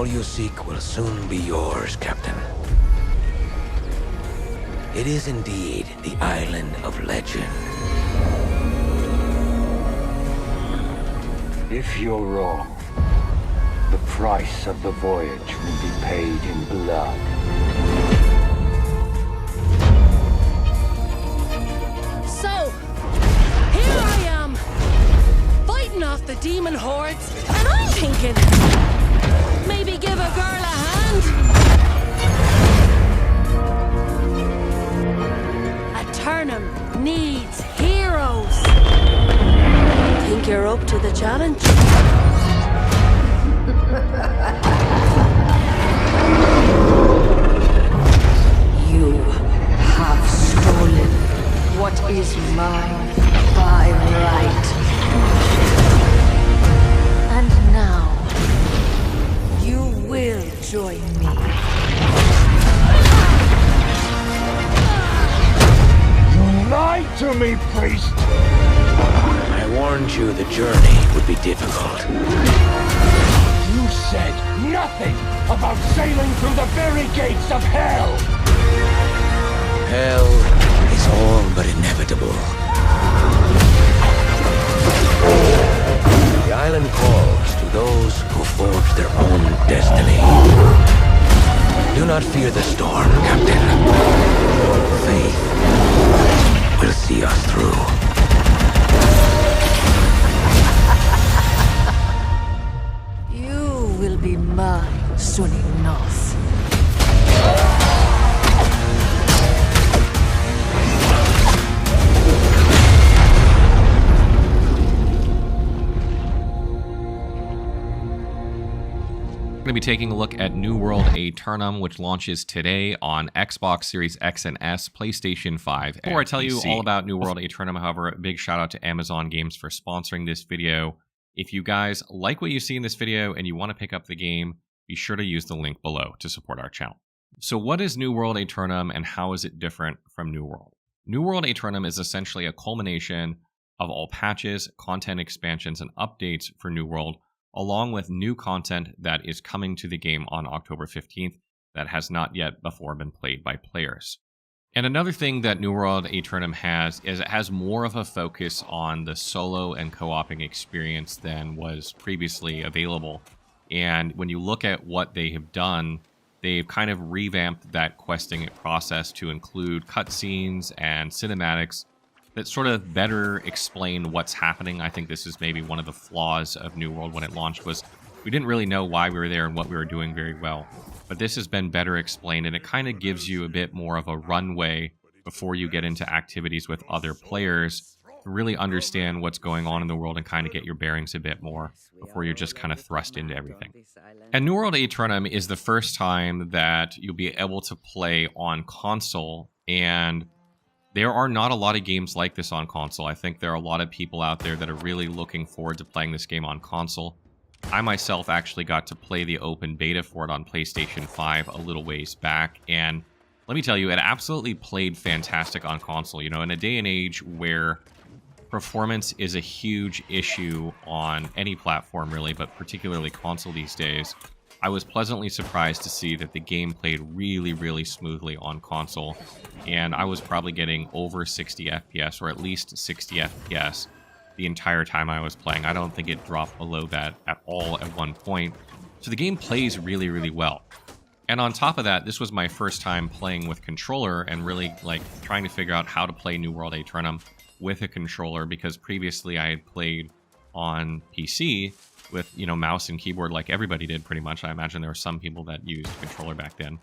All you seek will soon be yours, Captain. It is indeed the Island of Legend. If you're wrong, the price of the voyage will be paid in blood. So, here I am, fighting off the demon hordes, and I'm thinking, maybe give a girl a hand? Aeternum needs heroes. Think you're up to the challenge? You have stolen what is mine by right. And now, you will join me. You lied to me, priest! I warned you the journey would be difficult. You said nothing about sailing through the very gates of hell! Hell is all but inevitable. The island calls to those who forge their own destiny. Do not fear the storm, Captain. Faith will see us through. You will be mine soon enough. Going to be taking a look at New World Aeternum, which launches today on Xbox Series X and S, PlayStation 5, Before I tell you all about New World Aeternum, however, a big shout out to Amaozon Games for sponsoring this video. If you guys like what you see in this video and you want to pick up the game, be sure to use the link below to support our channel. So what is New World Aeternum and how is it different from New World? New World Aeternum is essentially a culmination of all patches, content expansions, and updates for New World, along with new content that is coming to the game on October 15th that has not yet before been played by players. And another thing that New World Aeternum has is it has more of a focus on the solo and co-oping experience than was previously available. And when you look at what they have done, they've kind of revamped that questing process to include cutscenes and cinematics that sort of better explain what's happening. I think this is maybe one of the flaws of New World when it launched, was we didn't really know why we were there and what we were doing very well. But this has been better explained, and it kind of gives you a bit more of a runway before you get into activities with other players to really understand what's going on in the world and kind of get your bearings a bit more before you're just kind of thrust into everything. And New World Aeternum is the first time that you'll be able to play on console, and there are not a lot of games like this on console. I think there are a lot of people out there that are really looking forward to playing this game on console. I myself actually got to play the open beta for it on PlayStation 5 a little ways back, and let me tell you, it absolutely played fantastic on console. You know, in a day and age where performance is a huge issue on any platform really, but particularly console these days, I was pleasantly surprised to see that the game played really, really smoothly on console, and I was probably getting over 60 FPS, or at least 60 FPS, the entire time I was playing. I don't think it dropped below that at all at one point. So the game plays really, really well. And on top of that, this was my first time playing with controller and really like trying to figure out how to play New World Aeternum with a controller, because previously I had played on PC with, you know, mouse and keyboard like everybody did pretty much. I imagine there were some people that used controller back then.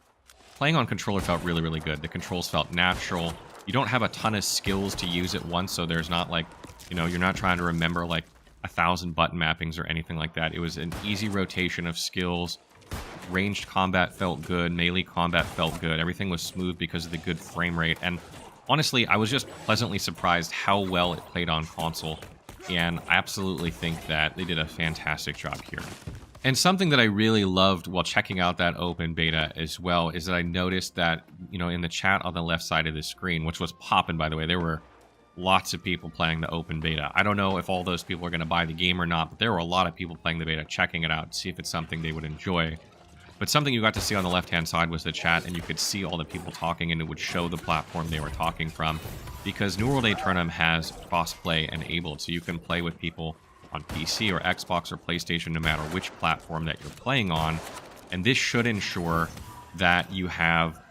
Playing on controller felt really, really good. The controls felt natural. You don't have a ton of skills to use at once, so there's not like, you know, you're not trying to remember like 1,000 button mappings or anything like that. It was an easy rotation of skills. Ranged combat felt good. Melee combat felt good. Everything was smooth because of the good frame rate. And honestly, I was just pleasantly surprised how well it played on console. And I absolutely think that they did a fantastic job here. And something that I really loved while checking out that open beta as well is that I noticed that, you know, in the chat on the left side of the screen, which was popping, by the way, there were lots of people playing the open beta. I don't know if all those people are going to buy the game or not, but there were a lot of people playing the beta, checking it out, to see if it's something they would enjoy. But something you got to see on the left-hand side was the chat, and you could see all the people talking, and it would show the platform they were talking from, because New World Aeternum has cross-play enabled, so you can play with people on PC or Xbox or PlayStation, no matter which platform that you're playing on. And this should ensure that you have,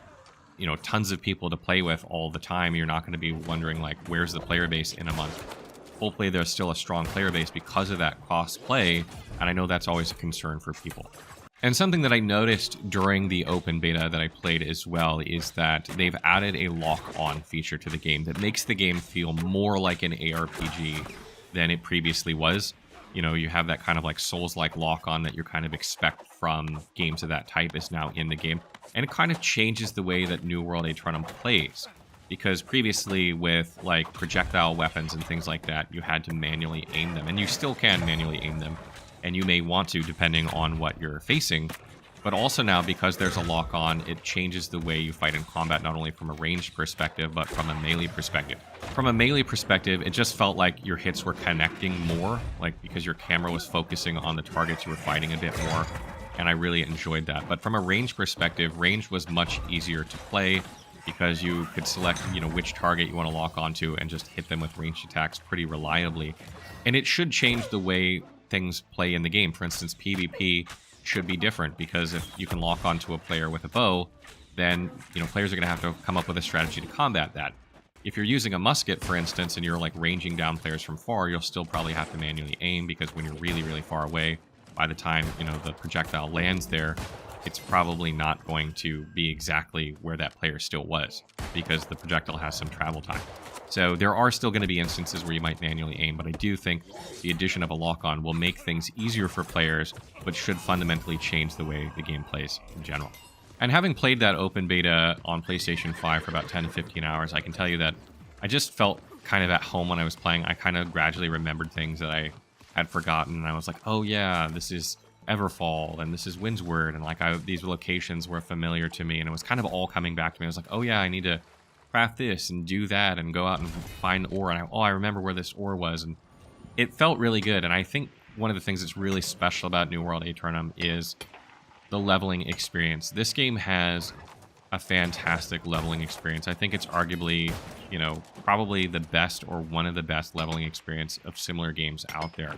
you know, tons of people to play with all the time. You're not going to be wondering, like, where's the player base in a month? Hopefully there's still a strong player base because of that cross-play, and I know that's always a concern for people. And something that I noticed during the open beta that I played as well is that they've added a lock-on feature to the game that makes the game feel more like an ARPG than it previously was. You know, you have that kind of like Souls-like lock-on that you kind of expect from games of that type is now in the game. And it kind of changes the way that New World Aeternum plays. Because previously with like projectile weapons and things like that, you had to manually aim them. And you still can manually aim them. And you may want to, depending on what you're facing. But also now, because there's a lock-on, it changes the way you fight in combat, not only from a ranged perspective, but from a melee perspective. From a melee perspective, it just felt like your hits were connecting more, like because your camera was focusing on the targets you were fighting a bit more, and I really enjoyed that. But from a ranged perspective, ranged was much easier to play because you could select, you know, which target you want to lock onto and just hit them with ranged attacks pretty reliably. And it should change the way things play in the game. For instance, PvP should be different, because if you can lock onto a player with a bow, then, you know, players are going to have to come up with a strategy to combat that. If you're using a musket, for instance, and you're like ranging down players from far, you'll still probably have to manually aim, because when you're really, really far away, by the time, you know, the projectile lands there, it's probably not going to be exactly where that player still was, because the projectile has some travel time. So there are still going to be instances where you might manually aim, but I do think the addition of a lock-on will make things easier for players, but should fundamentally change the way the game plays in general. And having played that open beta on PlayStation 5 for about 10 to 15 hours, I can tell you that I just felt kind of at home when I was playing. I kind of gradually remembered things that I had forgotten, and I was like, oh yeah, this is Everfall, and this is Windsward, and like these locations were familiar to me, and it was kind of all coming back to me. I was like, oh yeah, I need to craft this and do that and go out and find ore, and I remember where this ore was, and it felt really good. And I think one of the things that's really special about New World Aeternum is the leveling experience. This game has a fantastic leveling experience. I think it's arguably, you know, probably the best or one of the best leveling experience of similar games out there.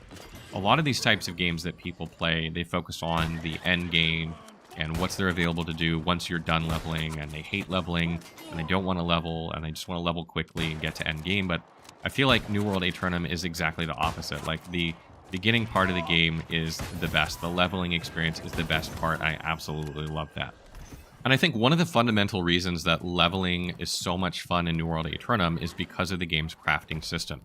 A lot of these types of games that people play, they focus on the end game and what's there available to do once you're done leveling, and they hate leveling, and they don't want to level, and they just want to level quickly and get to end game. But I feel like New World Aeternum is exactly the opposite. Like, the beginning part of the game is the best. The leveling experience is the best part. I absolutely love that. And I think one of the fundamental reasons that leveling is so much fun in New World Aeternum is because of the game's crafting system.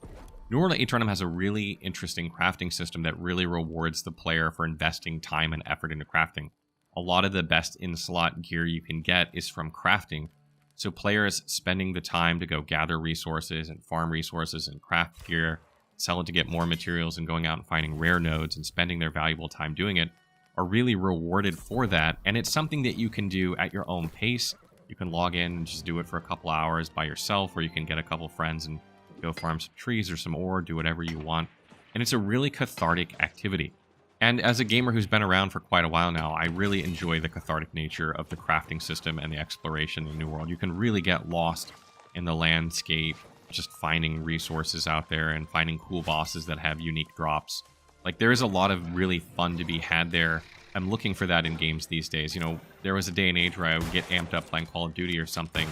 New World Aeternum has a really interesting crafting system that really rewards the player for investing time and effort into crafting. A lot of the best in-slot gear you can get is from crafting. So players spending the time to go gather resources and farm resources and craft gear, sell it to get more materials, and going out and finding rare nodes and spending their valuable time doing it, are really rewarded for that. And it's something that you can do at your own pace. You can log in and just do it for a couple hours by yourself, or you can get a couple friends and go farm some trees or some ore, do whatever you want. And it's a really cathartic activity. And as a gamer who's been around for quite a while now, I really enjoy the cathartic nature of the crafting system and the exploration in New World. You can really get lost in the landscape, just finding resources out there and finding cool bosses that have unique drops. Like, there is a lot of really fun to be had there. I'm looking for that in games these days. You know, there was a day and age where I would get amped up playing Call of Duty or something,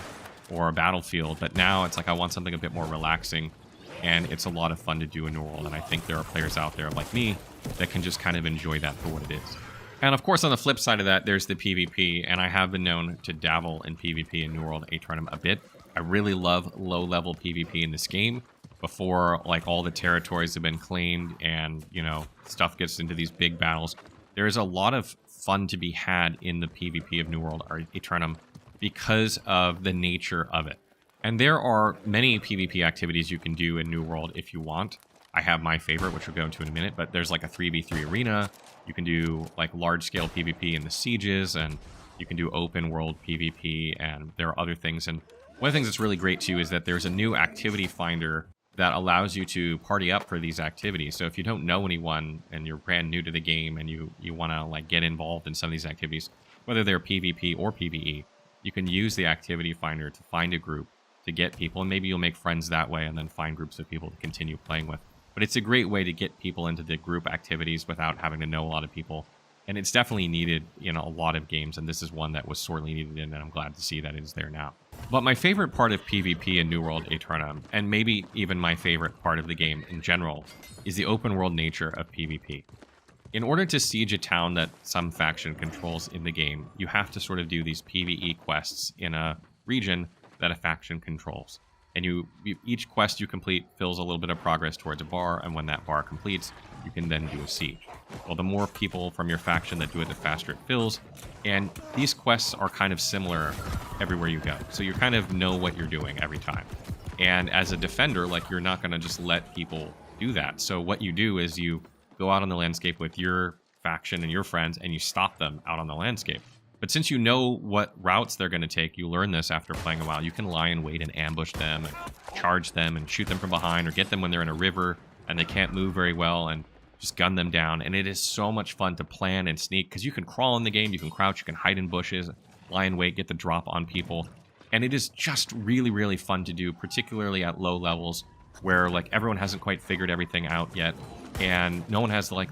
or a Battlefield, but now it's like I want something a bit more relaxing, and it's a lot of fun to do in New World, and I think there are players out there like me that can just kind of enjoy that for what it is. And of course, on the flip side of that, there's the PvP, and I have been known to dabble in PvP in New World Aeternum a bit. I really love low-level PvP in this game before, like, all the territories have been claimed and, you know, stuff gets into these big battles. There is a lot of fun to be had in the PvP of New World Aeternum because of the nature of it. And there are many PvP activities you can do in New World if you want. I have my favorite, which we'll go into in a minute, but there's like a 3v3 arena. You can do like large-scale PvP in the sieges, and you can do open world PvP, and there are other things. And one of the things that's really great too is that there's a new activity finder that allows you to party up for these activities. So if you don't know anyone and you're brand new to the game and you want to like get involved in some of these activities, whether they're PvP or PvE, you can use the activity finder to find a group to get people, and maybe you'll make friends that way and then find groups of people to continue playing with. But it's a great way to get people into the group activities without having to know a lot of people. And it's definitely needed in a lot of games, and this is one that was sorely needed, and I'm glad to see that it is there now. But my favorite part of PvP in New World Aeternum, and maybe even my favorite part of the game in general, is the open world nature of PvP. In order to siege a town that some faction controls in the game, you have to sort of do these PvE quests in a region that a faction controls. And each quest you complete fills a little bit of progress towards a bar, and when that bar completes, you can then do a siege. Well, the more people from your faction that do it, the faster it fills. And these quests are kind of similar everywhere you go. So you kind of know what you're doing every time. And as a defender, like, you're not going to just let people do that. So what you do is you go out on the landscape with your faction and your friends, and you stop them out on the landscape. But since you know what routes they're going to take, you learn this after playing a while, you can lie in wait and ambush them and charge them and shoot them from behind, or get them when they're in a river and they can't move very well and just gun them down. And it is so much fun to plan and sneak, because you can crawl in the game, you can crouch, you can hide in bushes, lie in wait, get the drop on people. And it is just really, really fun to do, particularly at low levels where, like, everyone hasn't quite figured everything out yet, and no one has, like,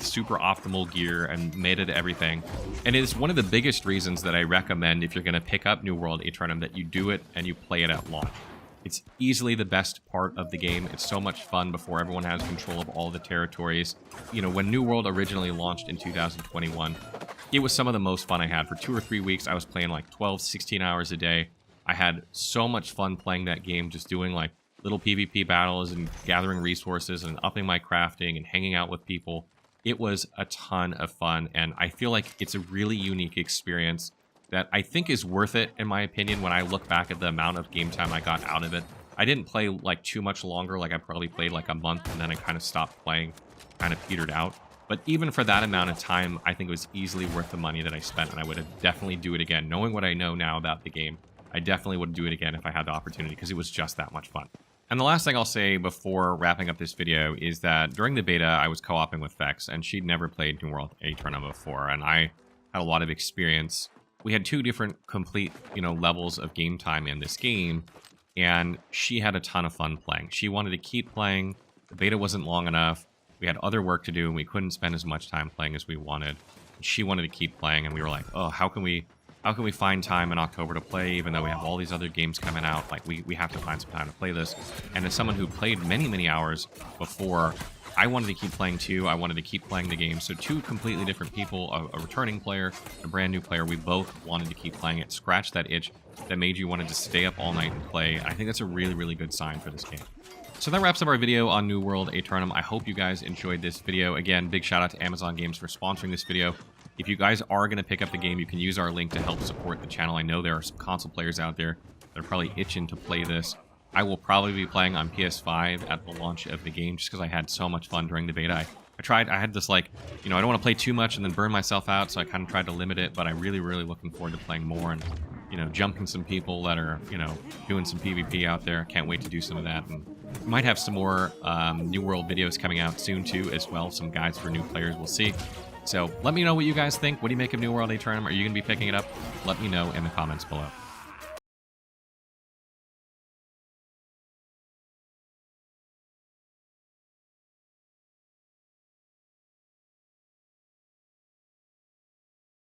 super optimal gear and made it everything. And it is one of the biggest reasons that I recommend, if you're going to pick up New World Aeternum, that you do it and you play it at launch. It's easily the best part of the game. It's so much fun before everyone has control of all the territories. You know, when New World originally launched in 2021, it was some of the most fun I had. For 2 or 3 weeks, I was playing like 12, 16 hours a day. I had so much fun playing that game, just doing like little PvP battles and gathering resources and upping my crafting and hanging out with people. It was a ton of fun, and I feel like it's a really unique experience that I think is worth it, in my opinion, when I look back at the amount of game time I got out of it. I didn't play like too much longer, like I probably played like a month, and then I kind of stopped playing, kind of petered out. But even for that amount of time, I think it was easily worth the money that I spent, and I would have definitely do it again. Knowing what I know now about the game, I definitely would do it again if I had the opportunity, because it was just that much fun. And the last thing I'll say before wrapping up this video is that during the beta, I was co-oping with Vex, and she'd never played New World Aeternum before, and I had a lot of experience. We had 2 different complete, levels of game time in this game, and she had a ton of fun playing. She wanted to keep playing. The beta wasn't long enough. We had other work to do, and we couldn't spend as much time playing as we wanted. She wanted to keep playing, and we were like, oh, how can we find time in October to play, even though we have all these other games coming out? Like, we have to find some time to play this. And as someone who played many, many hours before, I wanted to keep playing too. I wanted to keep playing the game. So 2 completely different people, a returning player, a brand new player, we both wanted to keep playing it. Scratch that itch that made you want to stay up all night and play. And I think that's a really, really good sign for this game. So that wraps up our video on New World Aeternum. I hope you guys enjoyed this video. Again, big shout out to Amaozon Games for sponsoring this video. If you guys are going to pick up the game, you can use our link to help support the channel. I know there are some console players out there that are probably itching to play this. I will probably be playing on PS5 at the launch of the game, just because I had so much fun during the beta. I had this, like, I don't want to play too much and then burn myself out, so I kind of tried to limit it, but I'm really, really looking forward to playing more and, jumping some people that are, doing some PvP out there. Can't wait to do some of that. And we might have some more New World videos coming out soon, too, as well. Some guides for new players, we'll see. So let me know what you guys think. What do you make of New World Aeternum? Are you going to be picking it up? Let me know in the comments below.